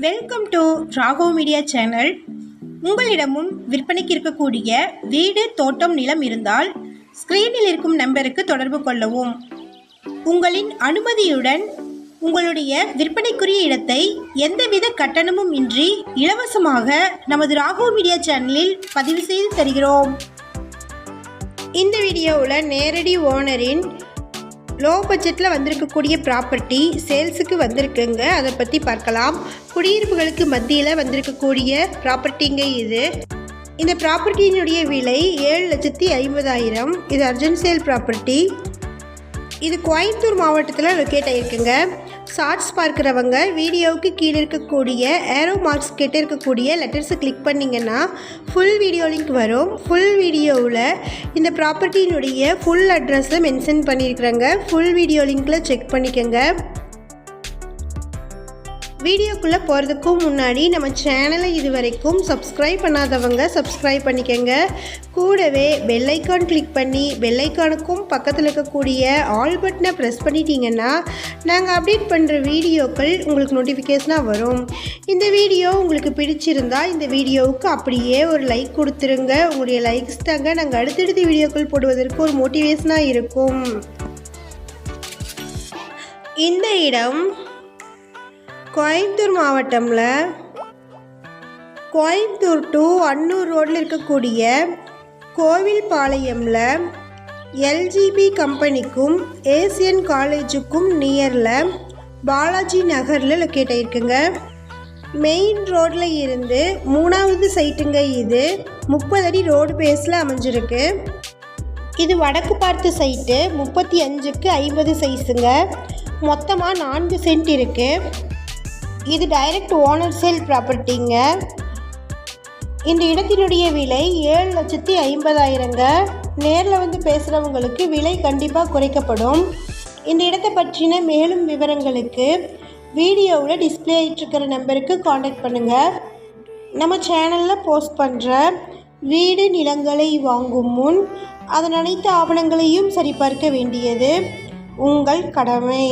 Welcome to Raghav media channel. உங்களிடமும் விற்பனைக்கு இருக்கக்கூடிய வீடு, தோட்டம், நிலம் இருந்தால் ஸ்க்ரீனில் இருக்கும் நம்பருக்கு தொடர்பு கொள்ளவும். உங்களின் அனுமதியுடன் உங்களுடைய விற்பனைக்குரிய இடத்தை எந்தவித கட்டணமும் இன்றி இலவசமாக நமது ராகவ் மீடியா சேனலில் பதிவு செய்து தருகிறோம். இந்த வீடியோவில் நேரடி ஓனரின் லோ பட்ஜெட்டில் வந்திருக்கக்கூடிய ப்ராப்பர்ட்டி சேல்ஸுக்கு வந்திருக்குங்க. அதை பற்றி பார்க்கலாம். குடியிருப்புகளுக்கு மத்தியில் வந்திருக்கக்கூடிய ப்ராப்பர்ட்டிங்க இது. இந்த ப்ராப்பர்ட்டியினுடைய விலை 7,50,000. இது அர்ஜென்ட் சேல் ப்ராப்பர்ட்டி. இது கோயம்புத்தூர் மாவட்டத்தில் லொக்கேட் ஆகிருக்குங்க. ஷார்ட்ஸ் பார்க்குறவங்க வீடியோவுக்கு கீழே இருக்கக்கூடிய ஏரோ மார்க்ஸ் கிட்டே இருக்கக்கூடிய லெட்டர்ஸை கிளிக் பண்ணிங்கன்னா ஃபுல் வீடியோ லிங்க் வரும். ஃபுல் வீடியோவில் இந்த ப்ராப்பர்ட்டியினுடைய ஃபுல் அட்ரஸை மென்ஷன் பண்ணியிருக்கிறேங்க. ஃபுல் வீடியோ லிங்க்கில் செக் பண்ணிக்கோங்க. வீடியோக்குள்ளே போகிறதுக்கும் முன்னாடி நம்ம சேனலை இது வரைக்கும் சப்ஸ்கிரைப் பண்ணாதவங்க சப்ஸ்கிரைப் பண்ணிக்கோங்க. கூடவே பெல்லைக்கான் கிளிக் பண்ணி பெல்லைக்கானுக்கும் பக்கத்தில் இருக்கக்கூடிய ஆல் பட்டனை ப்ரெஸ் பண்ணிட்டீங்கன்னா நாங்கள் அப்டேட் பண்ணுற வீடியோக்கள் உங்களுக்கு நோட்டிஃபிகேஷனாக வரும். இந்த வீடியோ உங்களுக்கு பிடிச்சிருந்தால் இந்த வீடியோவுக்கு அப்படியே ஒரு லைக் கொடுத்துருங்க. உங்களுடைய லைக்ஸ் தாங்க நாங்கள் அடுத்தடுத்த வீடியோக்கள் போடுவதற்கு ஒரு மோட்டிவேஷனாக இருக்கும். இந்த இடம் கோயம்புத்தூர் மாவட்டமில் கோயம்புத்தூர் டு அன்னூர் ரோட்டில் இருக்கக்கூடிய கோவில்பாளையமில் எல்ஜிபி கம்பெனிக்கும் ஏசியன் காலேஜுக்கும் நியரில் பாலாஜி நகரில் லொக்கேட் ஆகிருக்குங்க. மெயின் ரோட்டில் இருந்து 3வது சைட்டுங்க. இது 30 அடி ரோடு பேஸில் அமைஞ்சிருக்கு. இது வடக்கு பார்த்த சைட்டு. 35க்கு 50 சைஸுங்க. மொத்தமாக 4 சென்ட் இருக்குது. இது டைரக்ட் ஓனர் சேல் ப்ராப்பர்ட்டிங்க. இந்த இடத்தினுடைய விலை 7,50,000ங்க. நேரில் வந்து பேசுகிறவங்களுக்கு விலை கண்டிப்பாக குறைக்கப்படும். இந்த இடத்தை பற்றின மேலும் விவரங்களுக்கு வீடியோவில் டிஸ்பிளே ஆகிட்டுருக்கிற நம்பருக்கு காண்டாக்ட் பண்ணுங்கள். நம்ம சேனலில் போஸ்ட் பண்ணுற வீடு, நிலங்களை வாங்கும் முன் அதன் அனைத்து ஆவணங்களையும் சரிபார்க்க வேண்டியது உங்கள் கடமை.